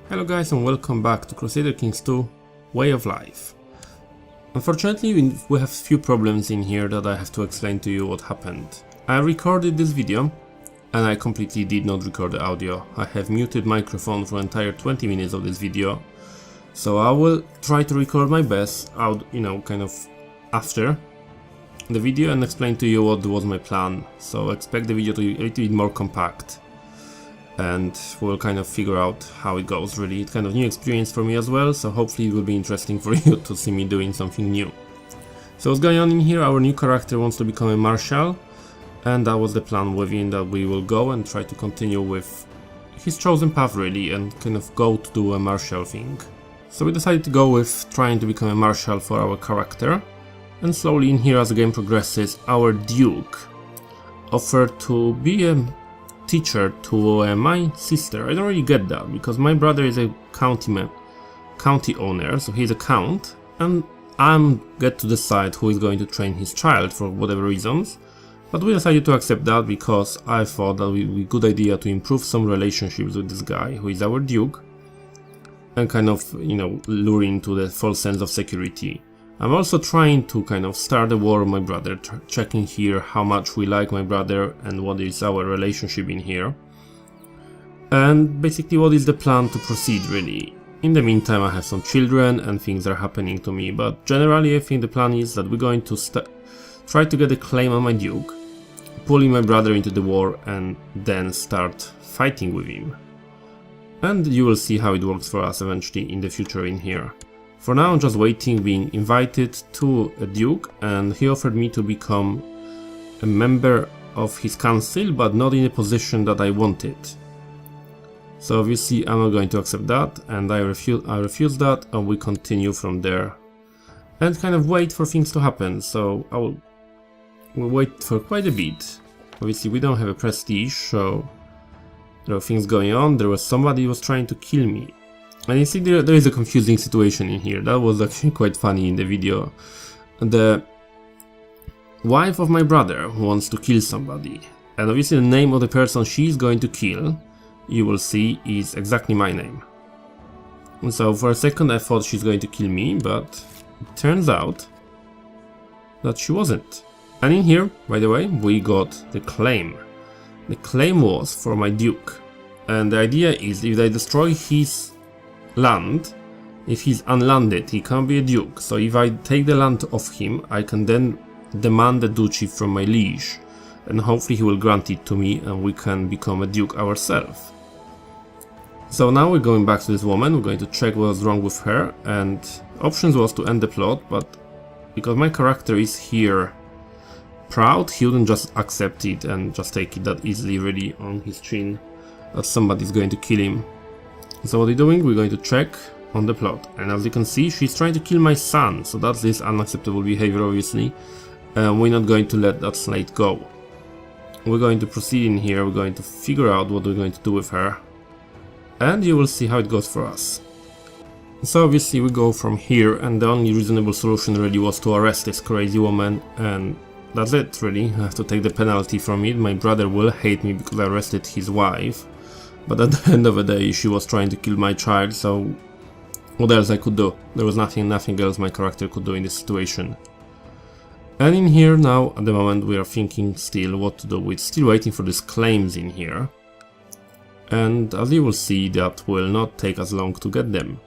Hello guys and welcome back to Crusader Kings 2 Way of Life. Unfortunately we have few problems in here that I have to explain to you what happened. I recorded this video and I completely did not record the audio. I have muted microphone for entire 20 minutes of this video. So I will try to record my best out, kind of after the video and explain to you what was my plan. So expect the video to be a little bit more compact. And we'll kind of figure out how it goes. Really, it's kind of new experience for me as well, so hopefully it will be interesting for you to see me doing something new. So what's going on in here? Our new character wants to become a marshal, and that was the plan within, that we will go and try to continue with his chosen path really and kind of go to do a marshal thing. So we decided to go with trying to become a marshal for our character, and slowly in here as the game progresses, our duke offered to be a teacher to my sister. I don't really get that, because my brother is a county owner, so he's a count, and I get to decide who is going to train his child for whatever reasons. But we decided to accept that because I thought that it would be a good idea to improve some relationships with this guy who is our duke, and kind of, lure into the false sense of security. I'm also trying to kind of start a war with my brother, checking here how much we like my brother and what is our relationship in here. And basically what is the plan to proceed really. In the meantime I have some children and things are happening to me, but generally I think the plan is that we're going to try to get a claim on my duke, pulling my brother into the war and then start fighting with him. And you will see how it works for us eventually in the future in here. For now I'm just waiting, being invited to a duke, and he offered me to become a member of his council, but not in a position that I wanted. So obviously I'm not going to accept that, and I refuse that, and we continue from there and kind of wait for things to happen. So we'll wait for quite a bit. Obviously we don't have a prestige, so there are things going on. There was somebody who was trying to kill me. And you see there is a confusing situation in here. That was actually quite funny in the video. The wife of my brother wants to kill somebody, and obviously the name of the person she's going to kill, you will see, is exactly my name. And so for a second I thought she's going to kill me, but it turns out that she wasn't. And in here, by the way, we got the claim. The claim was for my duke, and the idea is if I destroy his land, if he's unlanded, he can't be a duke. So if I take the land off him, I can then demand the duchy from my liege, and hopefully he will grant it to me and we can become a duke ourselves. So now we're going back to this woman, we're going to check what's wrong with her, and options was to end the plot, but because my character is here proud, he wouldn't just accept it and just take it that easily really on his chin that somebody's going to kill him. So what we're doing, we're going to check on the plot, and as you can see she's trying to kill my son, so that's this unacceptable behavior obviously, and we're not going to let that slate go. We're going to proceed in here, we're going to figure out what we're going to do with her, and you will see how it goes for us. So obviously we go from here, and the only reasonable solution really was to arrest this crazy woman, and that's it really. I have to take the penalty from it. My brother will hate me because I arrested his wife. But at the end of the day, she was trying to kill my child, so what else I could do? There was nothing else my character could do in this situation. And in here now, at the moment, we are thinking still what to do. We're still waiting for these claims in here. And as you will see, that will not take us long to get them.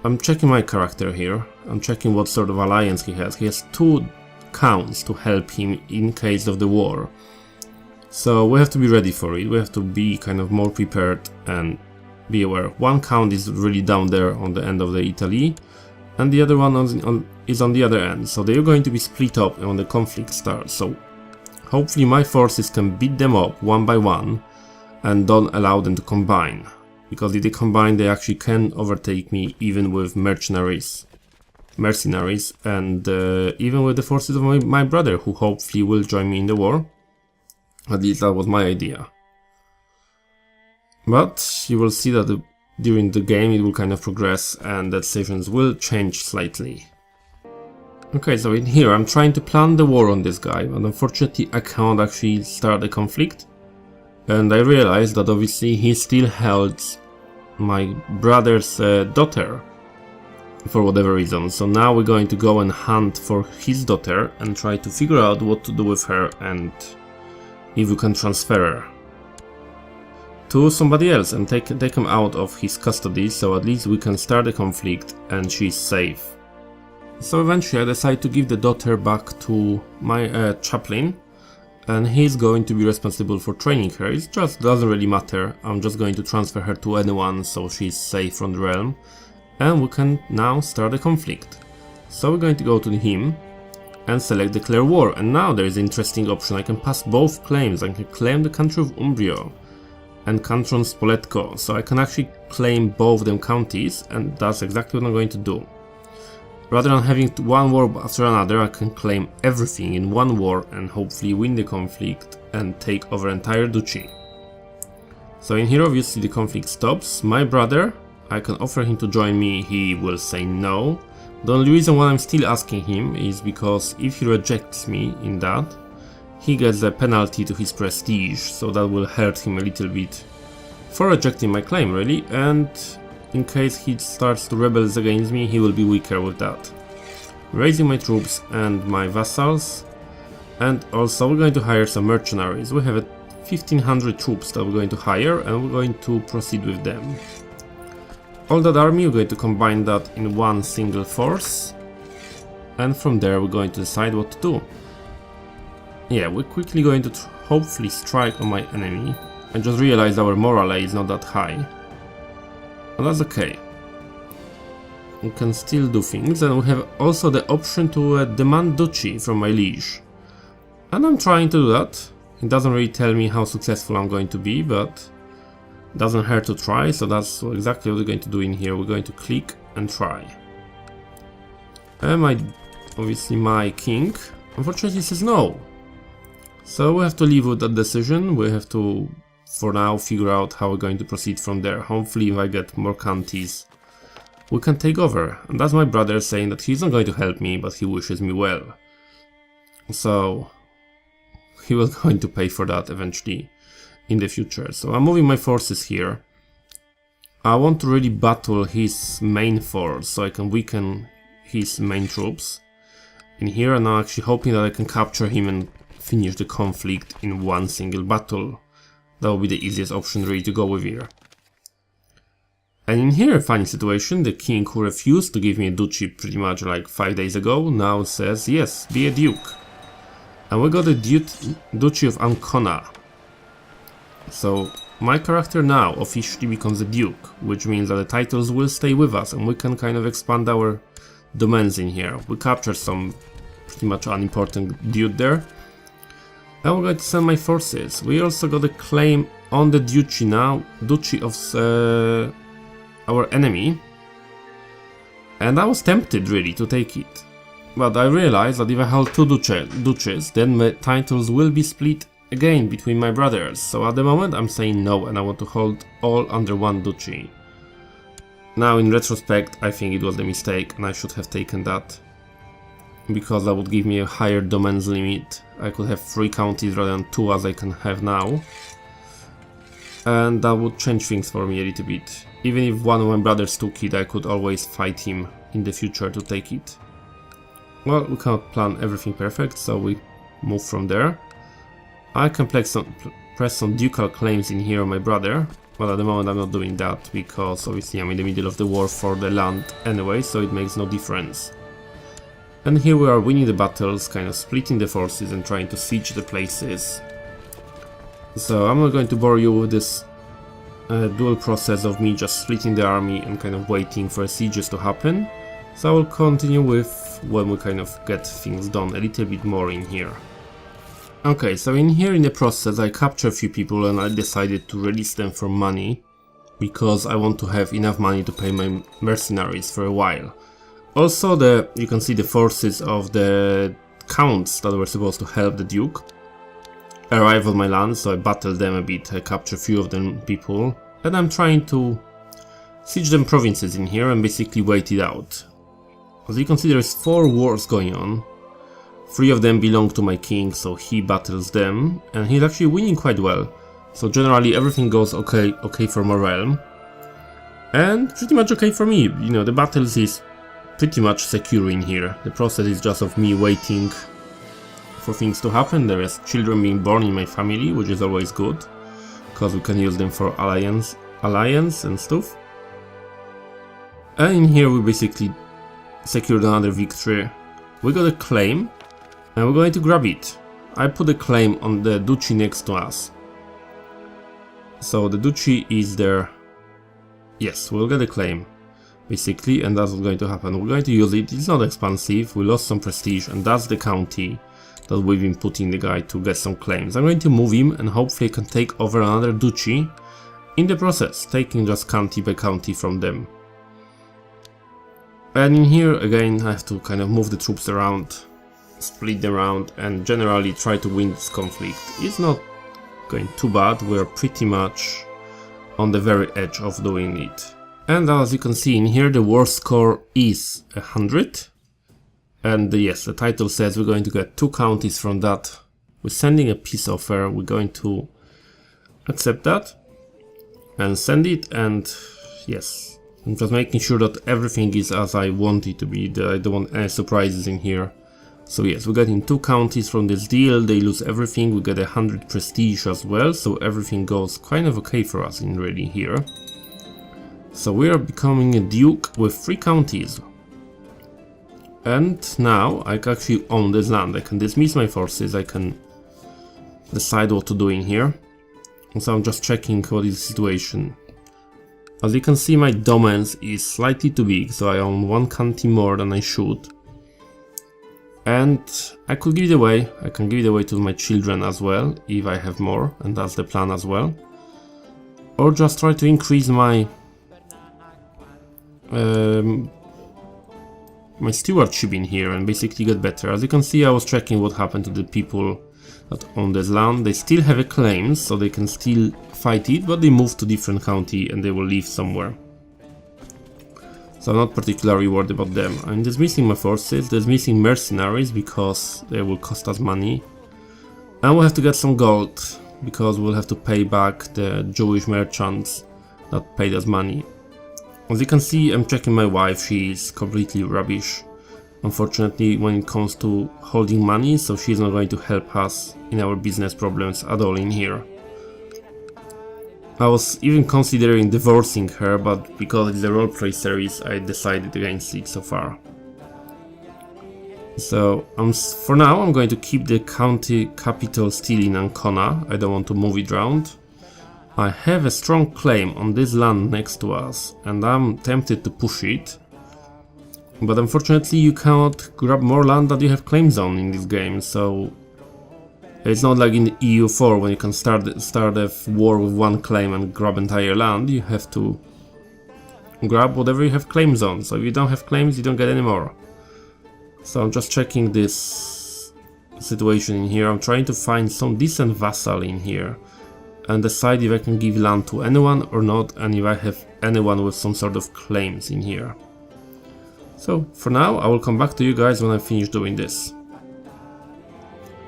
I'm checking my character here. I'm checking what sort of alliance he has. He has 2 counts to help him in case of the war. So we have to be ready for it, we have to be kind of more prepared and be aware. One count is really down there on the end of the Italy, and the other one is on the other end, so they're going to be split up when the conflict starts. So hopefully my forces can beat them up one by one and don't allow them to combine, because if they combine they actually can overtake me even with mercenaries, and even with the forces of my brother, who hopefully will join me in the war. At least that was my idea. But you will see that during the game it will kind of progress and the decisions will change slightly. Okay, so in here I'm trying to plan the war on this guy, but unfortunately I can't actually start a conflict. And I realized that obviously he still held my brother's daughter for whatever reason. So now we're going to go and hunt for his daughter and try to figure out what to do with her and if we can transfer her to somebody else and take him out of his custody, so at least we can start a conflict and she's safe. So eventually I decide to give the daughter back to my chaplain, and he's going to be responsible for training her. It just doesn't really matter. I'm just going to transfer her to anyone so she's safe from the realm, and we can now start a conflict. So we're going to go to him and select declare war, and now there is an interesting option. I can pass both claims. I can claim the country of Umbria and Canton Spoletko, so I can actually claim both them counties, and that's exactly what I'm going to do. Rather than having one war after another, I can claim everything in one war and hopefully win the conflict and take over entire duchy. So in here obviously the conflict stops. My brother, I can offer him to join me, he will say no. The only reason why I'm still asking him is because if he rejects me in that, he gets a penalty to his prestige, so that will hurt him a little bit for rejecting my claim really, and in case he starts to rebel against me, he will be weaker with that. Raising my troops and my vassals, and also we're going to hire some mercenaries. We have 1500 troops that we're going to hire and we're going to proceed with them. All that army, we're going to combine that in one single force, and from there we're going to decide what to do. Yeah, we're quickly going to hopefully strike on my enemy. I just realized our morale is not that high. But that's okay. We can still do things, and we have also the option to demand duchy from my liege. And I'm trying to do that. It doesn't really tell me how successful I'm going to be, but it doesn't hurt to try, so that's exactly what we're going to do in here. We're going to click and try. And obviously my king, unfortunately, says no. So we have to live with that decision. We have to, for now, figure out how we're going to proceed from there. Hopefully if I get more counties, we can take over. And that's my brother saying that he's not going to help me, but he wishes me well. So he was going to pay for that eventually in the future. So I'm moving my forces here. I want to really battle his main force so I can weaken his main troops in here, and I'm actually hoping that I can capture him and finish the conflict in one single battle. That will be the easiest option really to go with here. And in here, a funny situation, the king who refused to give me a duchy pretty much like 5 days ago now says yes, be a duke. And we got the duchy of Ancona. So my character now officially becomes a duke, which means that the titles will stay with us and we can kind of expand our domains in here. We captured some pretty much unimportant dude there. And we're going to send my forces. We also got a claim on the duchy now, duchy of our enemy. And I was tempted really to take it. But I realized that if I hold two duchies, then the titles will be split again between my brothers. So at the moment I'm saying no, and I want to hold all under one duchy. Now in retrospect, I think it was a mistake and I should have taken that, because that would give me a higher domains limit. I could have 3 counties rather than 2 as I can have now. And that would change things for me a little bit. Even if one of my brothers took it, I could always fight him in the future to take it. Well, we cannot plan everything perfect, so we move from there. I can press some ducal claims in here on my brother, but at the moment I'm not doing that because obviously I'm in the middle of the war for the land anyway, so it makes no difference. And here we are winning the battles, kind of splitting the forces and trying to siege the places. So I'm not going to bore you with this dual process of me just splitting the army and kind of waiting for sieges to happen. So I will continue with when we kind of get things done a little bit more in here. Okay, so in here in the process I captured a few people and I decided to release them for money, because I want to have enough money to pay my mercenaries for a while. Also, you can see the forces of the counts that were supposed to help the duke arrive on my land, so I battled them a bit, I captured a few of them people, and I'm trying to siege them provinces in here and basically wait it out. As you can see, there's 4 wars going on. 3 of them belong to my king, so he battles them, and he's actually winning quite well. So generally everything goes okay for morale. And pretty much okay for me, you know, the battles is pretty much secure in here. The process is just of me waiting for things to happen. There is children being born in my family, which is always good, because we can use them for alliance and stuff. And in here we basically secured another victory. We got a claim, and we're going to grab it. I put a claim on the duchy next to us. So the duchy is there. Yes, we'll get a claim, basically, and that's what's going to happen. We're going to use it. It's not expensive. We lost some prestige, and that's the county that we've been putting the guy to get some claims. I'm going to move him, and hopefully I can take over another duchy in the process, taking just county by county from them. And in here, again, I have to kind of move the troops around, split them around, and generally try to win this conflict. It's not going too bad. We're pretty much on the very edge of doing it. And as you can see in here, the war score is 100. And yes, the title says we're going to get 2 counties from that. We're sending a peace offer. We're going to accept that and send it. And yes, I'm just making sure that everything is as I want it to be. I don't want any surprises in here. So yes, we're getting 2 counties from this deal. They lose everything. We get 100 prestige as well, so everything goes kind of okay for us in really here. So we are becoming a duke with 3 counties. And now I can actually own this land. I can dismiss my forces. I can decide what to do in here. And so I'm just checking what is the situation. As you can see, my domains is slightly too big, so I own 1 county more than I should. And I could give it away. I can give it away to my children as well, if I have more, and that's the plan as well. Or just try to increase my my stewardship in here and basically get better. As you can see, I was checking what happened to the people that own this land. They still have a claim, so they can still fight it, but they moved to different county and they will live somewhere. So I'm not particularly worried about them. I'm dismissing my forces, dismissing mercenaries because they will cost us money. And we'll have to get some gold because we'll have to pay back the Jewish merchants that paid us money. As you can see, I'm checking my wife. She is completely rubbish, unfortunately, when it comes to holding money, so she's not going to help us in our business problems at all in here. I was even considering divorcing her, but because it's a roleplay series, I decided against it so far. So for now, I'm going to keep the county capital still in Ancona. I don't want to move it around. I have a strong claim on this land next to us, and I'm tempted to push it. But unfortunately, you cannot grab more land that you have claims on in this game, so it's not like in the EU4 when you can start a war with 1 claim and grab entire land. You have to grab whatever you have claims on. So if you don't have claims, you don't get any more. So I'm just checking this situation in here. I'm trying to find some decent vassal in here and decide if I can give land to anyone or not, and if I have anyone with some sort of claims in here. So for now, I will come back to you guys when I finish doing this.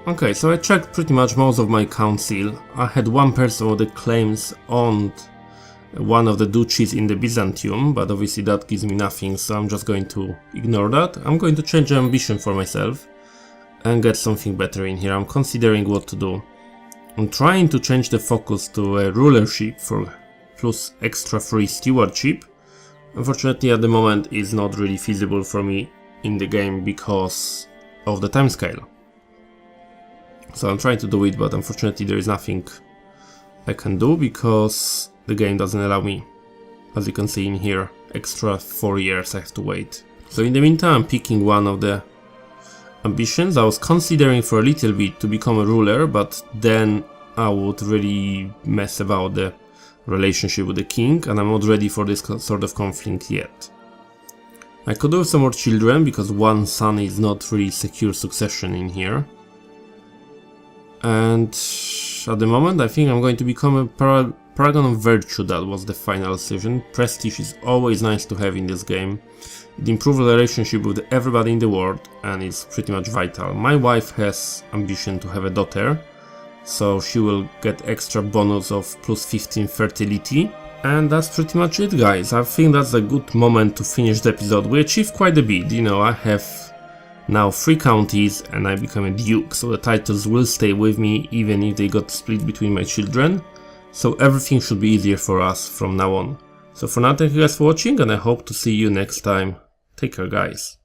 Okay, so I checked pretty much most of my council. I had 1 person with the claims on one of the duchies in the Byzantium, but obviously that gives me nothing, so I'm just going to ignore that. I'm going to change the ambition for myself and get something better in here. I'm considering what to do. I'm trying to change the focus to a rulership for plus extra free stewardship. Unfortunately, at the moment it's not really feasible for me in the game because of the timescale. So I'm trying to do it, but unfortunately there is nothing I can do because the game doesn't allow me. As you can see in here, extra 4 years I have to wait. So in the meantime, I'm picking one of the ambitions. I was considering for a little bit to become a ruler, but then I would really mess about the relationship with the king, and I'm not ready for this sort of conflict yet. I could do some more children because 1 son is not really secure succession in here. And at the moment I think I'm going to become a paragon of virtue. That was the final decision. Prestige is always nice to have in this game. It improves the relationship with everybody in the world and it's pretty much vital. My wife has ambition to have a daughter, so she will get extra bonus of plus 15 fertility. And that's pretty much it, guys. I think that's a good moment to finish the episode. We achieved quite a bit, you know. I have now 3 counties and I become a duke, so the titles will stay with me even if they got split between my children. So everything should be easier for us from now on. So for now, thank you guys for watching and I hope to see you next time. Take care, guys.